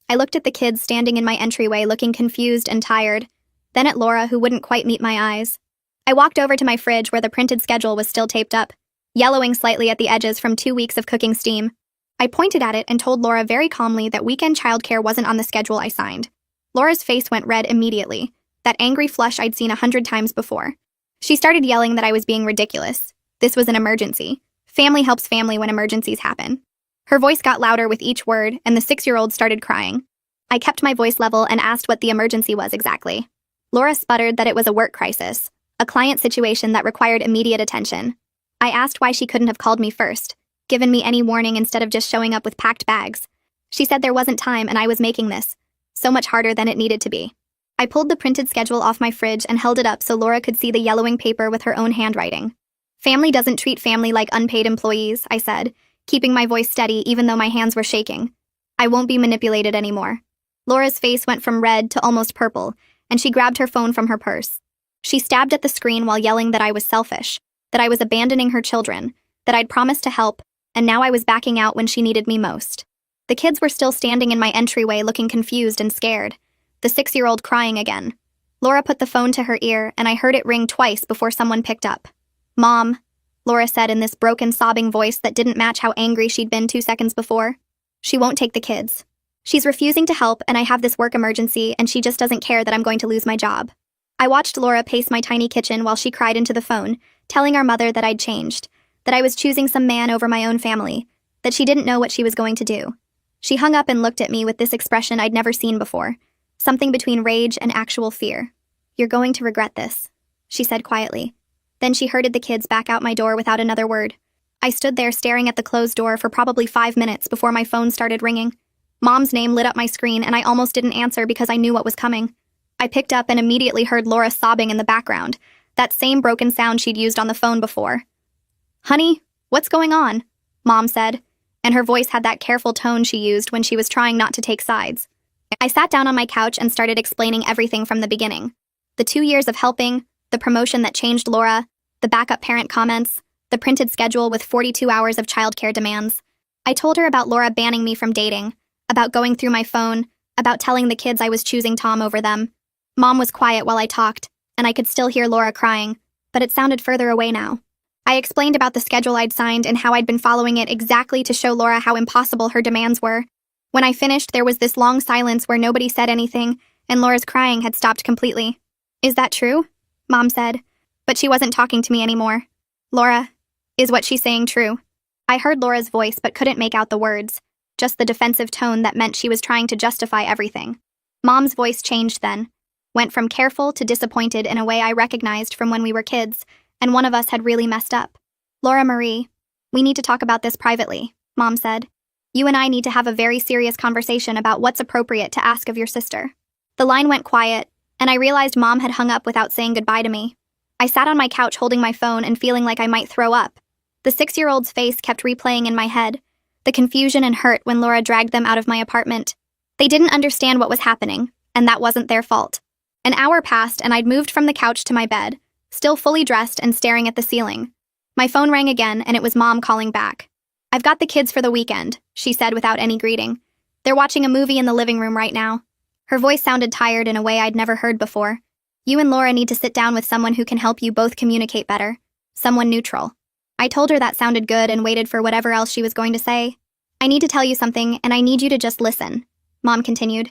I looked at the kids standing in my entryway looking confused and tired, then at Laura who wouldn't quite meet my eyes. I walked over to my fridge where the printed schedule was still taped up, yellowing slightly at the edges from 2 weeks of cooking steam. I pointed at it and told Laura very calmly that weekend childcare wasn't on the schedule I signed. Laura's face went red immediately, that angry flush I'd seen 100 times before. She started yelling that I was being ridiculous. This was an emergency. Family helps family when emergencies happen. Her voice got louder with each word, and the 6-year-old started crying. I kept my voice level and asked what the emergency was exactly. Laura sputtered that it was a work crisis, a client situation that required immediate attention. I asked why she couldn't have called me first, given me any warning instead of just showing up with packed bags. She said there wasn't time and I was making this so much harder than it needed to be. I pulled the printed schedule off my fridge and held it up so Laura could see the yellowing paper with her own handwriting. Family doesn't treat family like unpaid employees, I said, keeping my voice steady even though my hands were shaking. I won't be manipulated anymore. Laura's face went from red to almost purple, and she grabbed her phone from her purse. She stabbed at the screen while yelling that I was selfish, that I was abandoning her children, that I'd promised to help, and now I was backing out when she needed me most. The kids were still standing in my entryway looking confused and scared, the 6-year-old crying again. Laura put the phone to her ear, and I heard it ring twice before someone picked up. "Mom," Laura said in this broken, sobbing voice that didn't match how angry she'd been 2 seconds before. "She won't take the kids. She's refusing to help, and I have this work emergency, and she just doesn't care that I'm going to lose my job." I watched Laura pace my tiny kitchen while she cried into the phone, telling our mother that I'd changed, that I was choosing some man over my own family, that she didn't know what she was going to do. She hung up and looked at me with this expression I'd never seen before, something between rage and actual fear. "You're going to regret this," she said quietly. Then she herded the kids back out my door without another word. I stood there staring at the closed door for probably 5 minutes before my phone started ringing. Mom's name lit up my screen and I almost didn't answer because I knew what was coming. I picked up and immediately heard Laura sobbing in the background, that same broken sound she'd used on the phone before. "Honey, what's going on?" Mom said, and her voice had that careful tone she used when she was trying not to take sides. I sat down on my couch and started explaining everything from the beginning. The 2 years of helping, the promotion that changed Laura, the backup parent comments, the printed schedule with 42 hours of childcare demands. I told her about Laura banning me from dating, about going through my phone, about telling the kids I was choosing Tom over them. Mom was quiet while I talked, and I could still hear Laura crying, but it sounded further away now. I explained about the schedule I'd signed and how I'd been following it exactly to show Laura how impossible her demands were. When I finished, there was this long silence where nobody said anything, and Laura's crying had stopped completely. "Is that true?" Mom said. But she wasn't talking to me anymore. Laura, is what she's saying true? I heard Laura's voice but couldn't make out the words, just the defensive tone that meant she was trying to justify everything. Mom's voice changed then, went from careful to disappointed in a way I recognized from when we were kids, and one of us had really messed up. Laura Marie, we need to talk about this privately, Mom said. You and I need to have a very serious conversation about what's appropriate to ask of your sister. The line went quiet, and I realized Mom had hung up without saying goodbye to me. I sat on my couch holding my phone and feeling like I might throw up. The 6-year-old's face kept replaying in my head, the confusion and hurt when Laura dragged them out of my apartment. They didn't understand what was happening, and that wasn't their fault. An hour passed and I'd moved from the couch to my bed, still fully dressed and staring at the ceiling. My phone rang again and it was Mom calling back. I've got the kids for the weekend, she said without any greeting. They're watching a movie in the living room right now. Her voice sounded tired in a way I'd never heard before. You and Laura need to sit down with someone who can help you both communicate better. Someone neutral. I told her that sounded good and waited for whatever else she was going to say. I need to tell you something and I need you to just listen, Mom continued.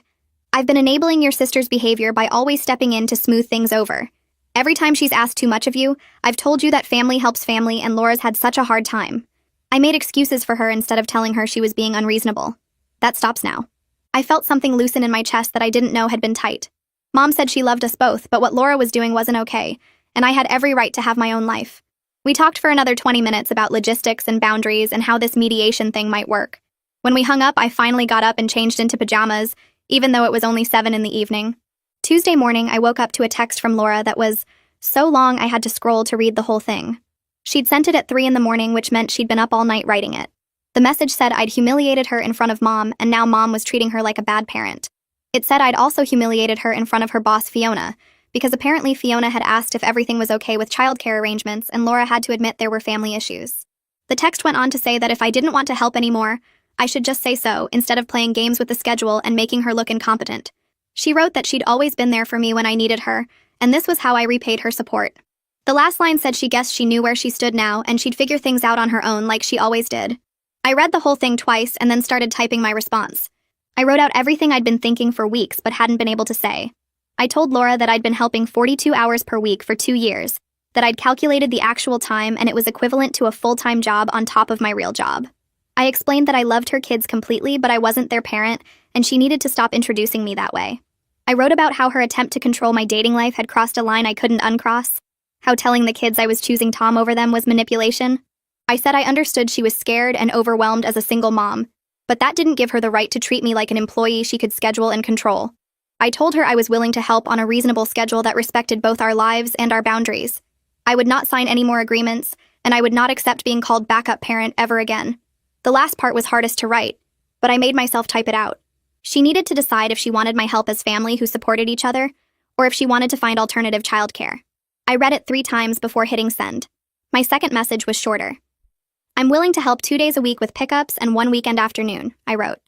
I've been enabling your sister's behavior by always stepping in to smooth things over. Every time she's asked too much of you, I've told you that family helps family and Laura's had such a hard time. I made excuses for her instead of telling her she was being unreasonable. That stops now. I felt something loosen in my chest that I didn't know had been tight. Mom said she loved us both, but what Laura was doing wasn't okay, and I had every right to have my own life. We talked for another 20 minutes about logistics and boundaries and how this mediation thing might work. When we hung up, I finally got up and changed into pajamas, even though it was only 7 in the evening. Tuesday morning, I woke up to a text from Laura that was so long I had to scroll to read the whole thing. She'd sent it at 3 in the morning, which meant she'd been up all night writing it. The message said I'd humiliated her in front of Mom, and now Mom was treating her like a bad parent. It said I'd also humiliated her in front of her boss, Fiona, because apparently Fiona had asked if everything was okay with childcare arrangements, and Laura had to admit there were family issues. The text went on to say that if I didn't want to help anymore, I should just say so, instead of playing games with the schedule and making her look incompetent. She wrote that she'd always been there for me when I needed her, and this was how I repaid her support. The last line said she guessed she knew where she stood now, and she'd figure things out on her own like she always did. I read the whole thing twice and then started typing my response. I wrote out everything I'd been thinking for weeks but hadn't been able to say. I told Laura that I'd been helping 42 hours per week for 2 years, that I'd calculated the actual time and it was equivalent to a full-time job on top of my real job. I explained that I loved her kids completely, but I wasn't their parent, and she needed to stop introducing me that way. I wrote about how her attempt to control my dating life had crossed a line I couldn't uncross, how telling the kids I was choosing Tom over them was manipulation. I said I understood she was scared and overwhelmed as a single mom, but that didn't give her the right to treat me like an employee she could schedule and control. I told her I was willing to help on a reasonable schedule that respected both our lives and our boundaries. I would not sign any more agreements, and I would not accept being called backup parent ever again. The last part was hardest to write, but I made myself type it out. She needed to decide if she wanted my help as family who supported each other, or if she wanted to find alternative childcare. I read it 3 times before hitting send. My second message was shorter. I'm willing to help 2 days a week with pickups and 1 weekend afternoon, I wrote.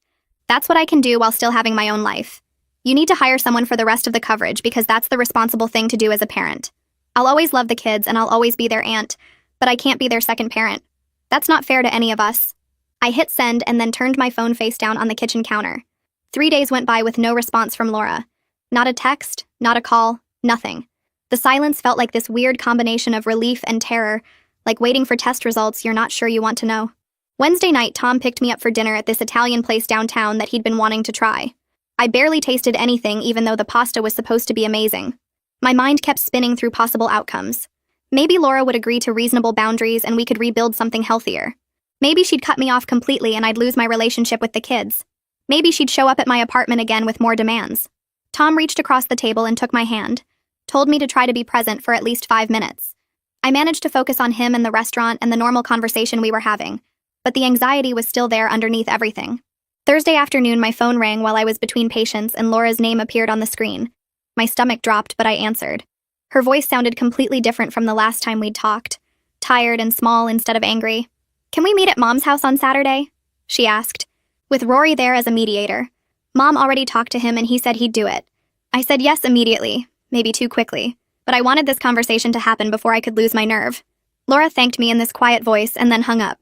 That's what I can do while still having my own life. You need to hire someone for the rest of the coverage because that's the responsible thing to do as a parent. I'll always love the kids and I'll always be their aunt, but I can't be their second parent. That's not fair to any of us. I hit send and then turned my phone face down on the kitchen counter. 3 days went by with no response from Laura. Not a text, not a call, nothing. The silence felt like this weird combination of relief and terror, like waiting for test results you're not sure you want to know. Wednesday night, Tom picked me up for dinner at this Italian place downtown that he'd been wanting to try. I barely tasted anything even though the pasta was supposed to be amazing. My mind kept spinning through possible outcomes. Maybe Laura would agree to reasonable boundaries and we could rebuild something healthier. Maybe she'd cut me off completely and I'd lose my relationship with the kids. Maybe she'd show up at my apartment again with more demands. Tom reached across the table and took my hand, told me to try to be present for at least 5 minutes. I managed to focus on him and the restaurant and the normal conversation we were having, but the anxiety was still there underneath everything. Thursday afternoon, my phone rang while I was between patients and Laura's name appeared on the screen. My stomach dropped, but I answered. Her voice sounded completely different from the last time we'd talked, tired and small instead of angry. Can we meet at Mom's house on Saturday? She asked, with Rory there as a mediator. Mom already talked to him and he said he'd do it. I said yes immediately, maybe too quickly, but I wanted this conversation to happen before I could lose my nerve. Laura thanked me in this quiet voice and then hung up.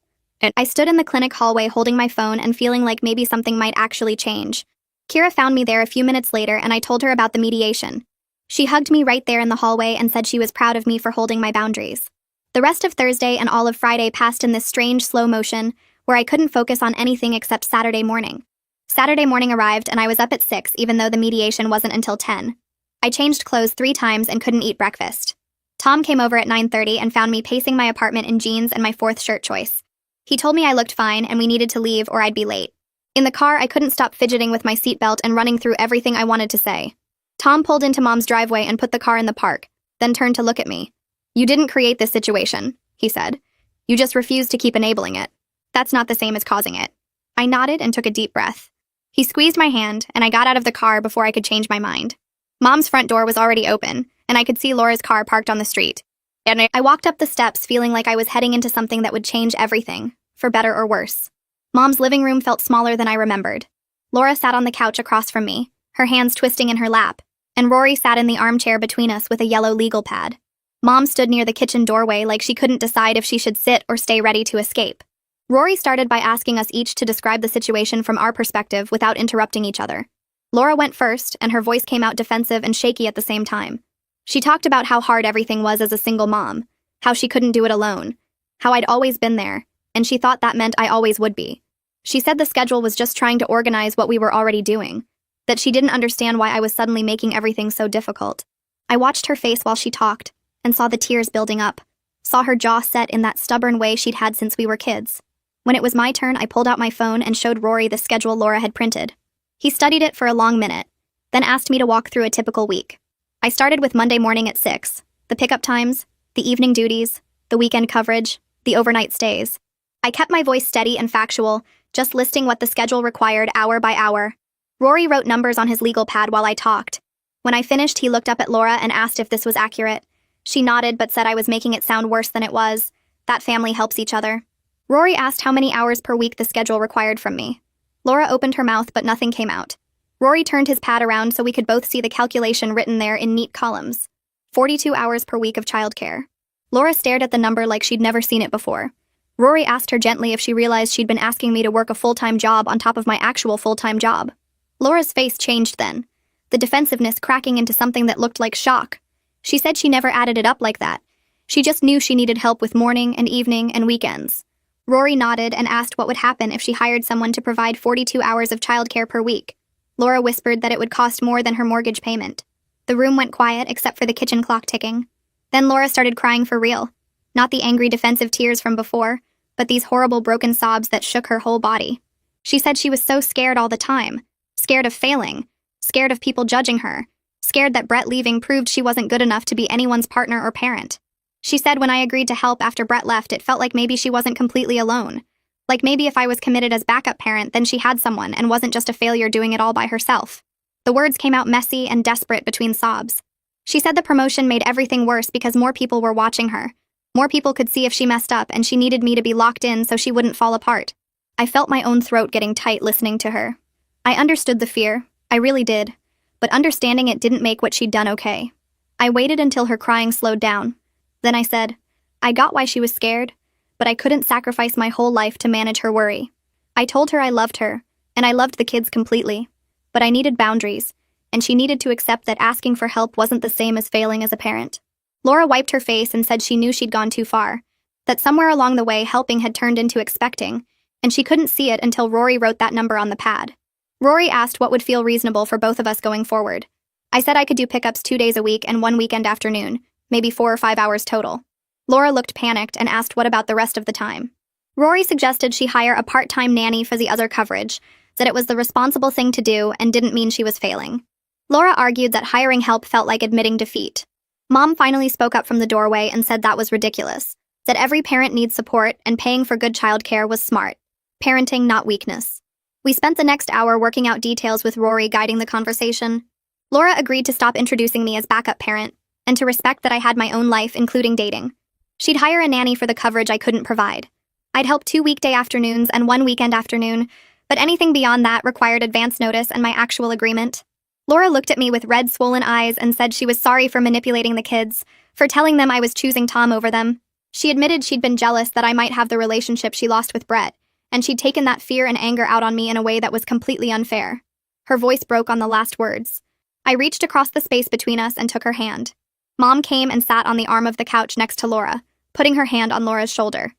I stood in the clinic hallway holding my phone and feeling like maybe something might actually change. Kira found me there a few minutes later and I told her about the mediation. She hugged me right there in the hallway and said she was proud of me for holding my boundaries. The rest of Thursday and all of Friday passed in this strange slow motion where I couldn't focus on anything except Saturday morning. Saturday morning arrived and I was up at 6 even though the mediation wasn't until 10. I changed clothes 3 times and couldn't eat breakfast. Tom came over at 9:30 and found me pacing my apartment in jeans and my 4th shirt choice. He told me I looked fine and we needed to leave or I'd be late. In the car, I couldn't stop fidgeting with my seatbelt and running through everything I wanted to say. Tom pulled into Mom's driveway and put the car in the park, then turned to look at me. "You didn't create this situation," he said. "You just refused to keep enabling it. That's not the same as causing it." I nodded and took a deep breath. He squeezed my hand, and I got out of the car before I could change my mind. Mom's front door was already open, and I could see Laura's car parked on the street. And I walked up the steps feeling like I was heading into something that would change everything, for better or worse. Mom's living room felt smaller than I remembered. Laura sat on the couch across from me, her hands twisting in her lap, and Rory sat in the armchair between us with a yellow legal pad. Mom stood near the kitchen doorway like she couldn't decide if she should sit or stay ready to escape. Rory started by asking us each to describe the situation from our perspective without interrupting each other. Laura went first, and her voice came out defensive and shaky at the same time. She talked about how hard everything was as a single mom, how she couldn't do it alone, how I'd always been there, and she thought that meant I always would be. She said the schedule was just trying to organize what we were already doing, that she didn't understand why I was suddenly making everything so difficult. I watched her face while she talked, and saw the tears building up, saw her jaw set in that stubborn way she'd had since we were kids. When it was my turn, I pulled out my phone and showed Rory the schedule Laura had printed. He studied it for a long minute, then asked me to walk through a typical week. I started with Monday morning at 6, the pickup times, the evening duties, the weekend coverage, the overnight stays. I kept my voice steady and factual, just listing what the schedule required hour by hour. Rory wrote numbers on his legal pad while I talked. When I finished, he looked up at Laura and asked if this was accurate. She nodded but said I was making it sound worse than it was. That family helps each other. Rory asked how many hours per week the schedule required from me. Laura opened her mouth but nothing came out. Rory turned his pad around so we could both see the calculation written there in neat columns. 42 hours per week of childcare. Laura stared at the number like she'd never seen it before. Rory asked her gently if she realized she'd been asking me to work a full-time job on top of my actual full-time job. Laura's face changed then, the defensiveness cracking into something that looked like shock. She said she never added it up like that. She just knew she needed help with morning and evening and weekends. Rory nodded and asked what would happen if she hired someone to provide 42 hours of childcare per week. Laura whispered that it would cost more than her mortgage payment. The room went quiet except for the kitchen clock ticking. Then Laura started crying for real. Not the angry defensive tears from before, but these horrible broken sobs that shook her whole body. She said she was so scared all the time. Scared of failing. Scared of people judging her. Scared that Brett leaving proved she wasn't good enough to be anyone's partner or parent. She said when I agreed to help after Brett left, it felt like maybe she wasn't completely alone. Like maybe if I was committed as backup parent, then she had someone and wasn't just a failure doing it all by herself. The words came out messy and desperate between sobs. She said the promotion made everything worse because more people were watching her. More people could see if she messed up, and she needed me to be locked in so she wouldn't fall apart. I felt my own throat getting tight listening to her. I understood the fear, I really did, but understanding it didn't make what she'd done okay. I waited until her crying slowed down. Then I said, I got why she was scared, but I couldn't sacrifice my whole life to manage her worry. I told her I loved her, and I loved the kids completely, but I needed boundaries, and she needed to accept that asking for help wasn't the same as failing as a parent. Laura wiped her face and said she knew she'd gone too far, that somewhere along the way helping had turned into expecting, and she couldn't see it until Rory wrote that number on the pad. Rory asked what would feel reasonable for both of us going forward. I said I could do pickups 2 days a week and 1 weekend afternoon, maybe 4 or 5 hours total. Laura looked panicked and asked what about the rest of the time. Rory suggested she hire a part-time nanny for the other coverage, that it was the responsible thing to do and didn't mean she was failing. Laura argued that hiring help felt like admitting defeat. Mom finally spoke up from the doorway and said that was ridiculous, that every parent needs support and paying for good childcare was smart. Parenting, not weakness. We spent the next hour working out details with Rory guiding the conversation. Laura agreed to stop introducing me as backup parent, and to respect that I had my own life, including dating. She'd hire a nanny for the coverage I couldn't provide. I'd help 2 weekday afternoons and 1 weekend afternoon, but anything beyond that required advance notice and my actual agreement. Laura looked at me with red, swollen eyes and said she was sorry for manipulating the kids, for telling them I was choosing Tom over them. She admitted she'd been jealous that I might have the relationship she lost with Brett, and she'd taken that fear and anger out on me in a way that was completely unfair. Her voice broke on the last words. I reached across the space between us and took her hand. Mom came and sat on the arm of the couch next to Laura, putting her hand on Laura's shoulder.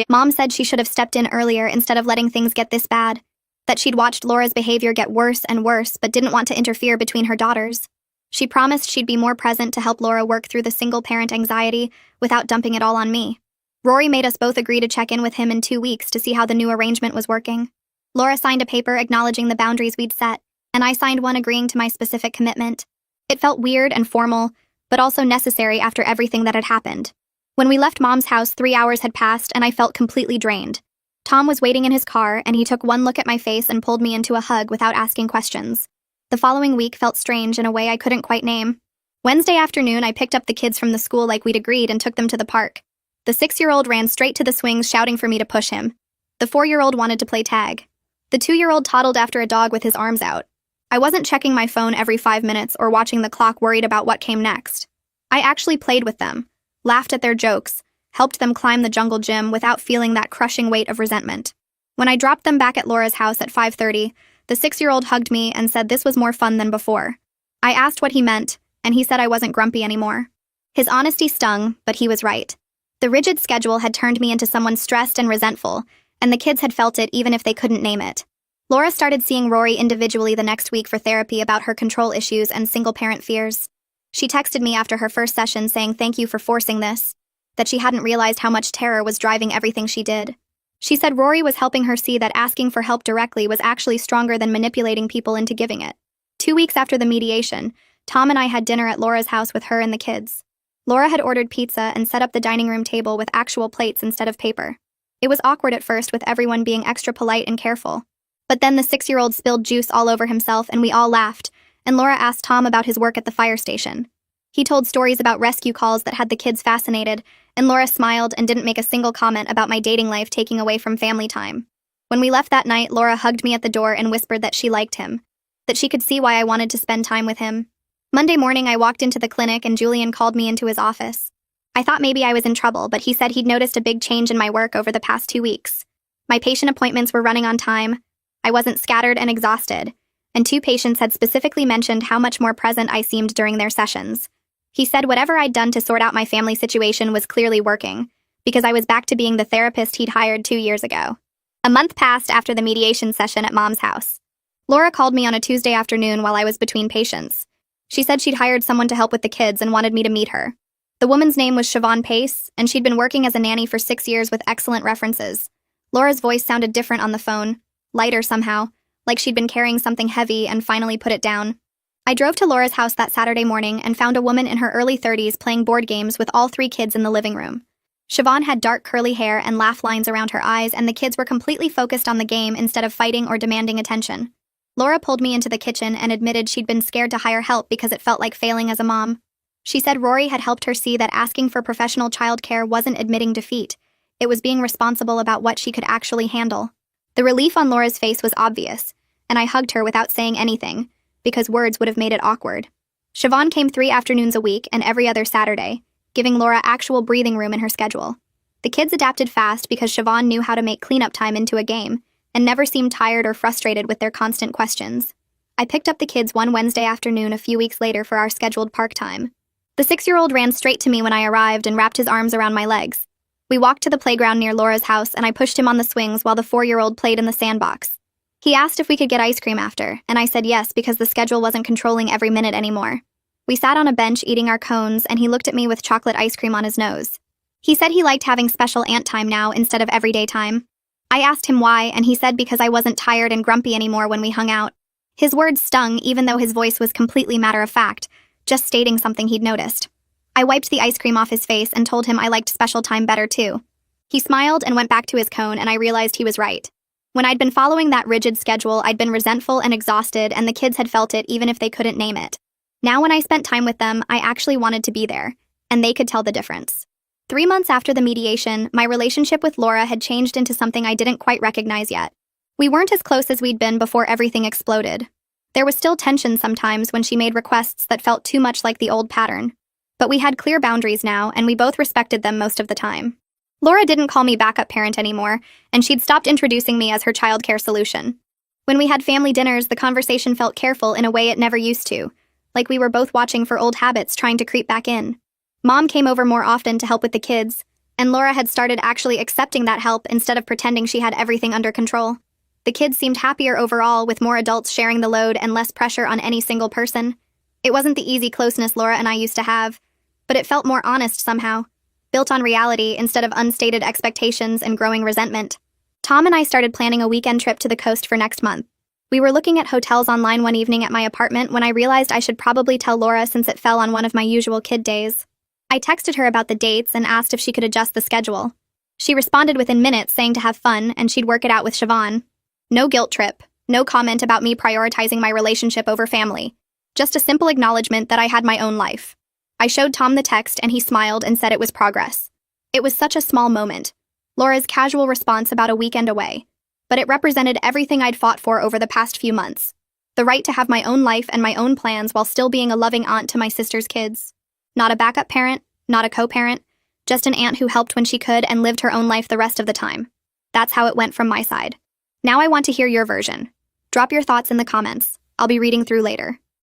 Mom said she should have stepped in earlier instead of letting things get this bad, that she'd watched Laura's behavior get worse and worse but didn't want to interfere between her daughters. She promised she'd be more present to help Laura work through the single-parent anxiety without dumping it all on me. Rory made us both agree to check in with him in 2 weeks to see how the new arrangement was working. Laura signed a paper acknowledging the boundaries we'd set, and I signed one agreeing to my specific commitment. It felt weird and formal, but also necessary after everything that had happened. When we left Mom's house, 3 hours had passed and I felt completely drained. Tom was waiting in his car and he took one look at my face and pulled me into a hug without asking questions. The following week felt strange in a way I couldn't quite name. Wednesday afternoon, I picked up the kids from the school like we'd agreed and took them to the park. The 6-year-old ran straight to the swings shouting for me to push him. The 4-year-old wanted to play tag. The 2-year-old toddled after a dog with his arms out. I wasn't checking my phone every 5 minutes or watching the clock worried about what came next. I actually played with them, laughed at their jokes, helped them climb the jungle gym without feeling that crushing weight of resentment. When I dropped them back at Laura's house at 5:30, the 6-year-old hugged me and said this was more fun than before. I asked what he meant, and he said I wasn't grumpy anymore. His honesty stung, but he was right. The rigid schedule had turned me into someone stressed and resentful, and the kids had felt it even if they couldn't name it. Laura started seeing Rory individually the next week for therapy about her control issues and single-parent fears. She texted me after her first session saying thank you for forcing this, that she hadn't realized how much terror was driving everything she did. She said Rory was helping her see that asking for help directly was actually stronger than manipulating people into giving it. 2 weeks after the mediation, Tom and I had dinner at Laura's house with her and the kids. Laura had ordered pizza and set up the dining room table with actual plates instead of paper. It was awkward at first with everyone being extra polite and careful. But then the 6-year-old spilled juice all over himself and we all laughed, and Laura asked Tom about his work at the fire station. He told stories about rescue calls that had the kids fascinated, and Laura smiled and didn't make a single comment about my dating life taking away from family time. When we left that night, Laura hugged me at the door and whispered that she liked him, that she could see why I wanted to spend time with him. Monday morning, I walked into the clinic and Julian called me into his office. I thought maybe I was in trouble, but he said he'd noticed a big change in my work over the past 2 weeks. My patient appointments were running on time, I wasn't scattered and exhausted, and 2 patients had specifically mentioned how much more present I seemed during their sessions. He said whatever I'd done to sort out my family situation was clearly working, because I was back to being the therapist he'd hired 2 years ago. A month passed after the mediation session at Mom's house. Laura called me on a Tuesday afternoon while I was between patients. She said she'd hired someone to help with the kids and wanted me to meet her. The woman's name was Siobhan Pace, and she'd been working as a nanny for 6 years with excellent references. Laura's voice sounded different on the phone, lighter somehow, like she'd been carrying something heavy and finally put it down. I drove to Laura's house that Saturday morning and found a woman in her early 30s playing board games with all 3 kids in the living room. Siobhan had dark curly hair and laugh lines around her eyes, and the kids were completely focused on the game instead of fighting or demanding attention. Laura pulled me into the kitchen and admitted she'd been scared to hire help because it felt like failing as a mom. She said Rory had helped her see that asking for professional childcare wasn't admitting defeat. It was being responsible about what she could actually handle. The relief on Laura's face was obvious, and I hugged her without saying anything, because words would have made it awkward. Siobhan came 3 afternoons a week and every other Saturday, giving Laura actual breathing room in her schedule. The kids adapted fast because Siobhan knew how to make cleanup time into a game, and never seemed tired or frustrated with their constant questions. I picked up the kids one Wednesday afternoon a few weeks later for our scheduled park time. The 6-year-old ran straight to me when I arrived and wrapped his arms around my legs. We walked to the playground near Laura's house and I pushed him on the swings while the 4-year-old played in the sandbox. He asked if we could get ice cream after, and I said yes because the schedule wasn't controlling every minute anymore. We sat on a bench eating our cones and he looked at me with chocolate ice cream on his nose. He said he liked having special aunt time now instead of everyday time. I asked him why, and he said because I wasn't tired and grumpy anymore when we hung out. His words stung even though his voice was completely matter-of-fact, just stating something he'd noticed. I wiped the ice cream off his face and told him I liked special time better too. He smiled and went back to his cone, and I realized he was right. When I'd been following that rigid schedule, I'd been resentful and exhausted, and the kids had felt it even if they couldn't name it. Now when I spent time with them, I actually wanted to be there, and they could tell the difference. 3 months after the mediation, my relationship with Laura had changed into something I didn't quite recognize yet. We weren't as close as we'd been before everything exploded. There was still tension sometimes when she made requests that felt too much like the old pattern. But we had clear boundaries now, and we both respected them most of the time. Laura didn't call me backup parent anymore, and she'd stopped introducing me as her childcare solution. When we had family dinners, the conversation felt careful in a way it never used to, like we were both watching for old habits trying to creep back in. Mom came over more often to help with the kids, and Laura had started actually accepting that help instead of pretending she had everything under control. The kids seemed happier overall, with more adults sharing the load and less pressure on any single person. It wasn't the easy closeness Laura and I used to have, but it felt more honest somehow, built on reality instead of unstated expectations and growing resentment. Tom and I started planning a weekend trip to the coast for next month. We were looking at hotels online one evening at my apartment when I realized I should probably tell Laura since it fell on one of my usual kid days. I texted her about the dates and asked if she could adjust the schedule. She responded within minutes saying to have fun and she'd work it out with Siobhan. No guilt trip, no comment about me prioritizing my relationship over family. Just a simple acknowledgement that I had my own life. I showed Tom the text and he smiled and said it was progress. It was such a small moment. Laura's casual response about a weekend away. But it represented everything I'd fought for over the past few months. The right to have my own life and my own plans while still being a loving aunt to my sister's kids. Not a backup parent, not a co-parent, just an aunt who helped when she could and lived her own life the rest of the time. That's how it went from my side. Now I want to hear your version. Drop your thoughts in the comments. I'll be reading through later.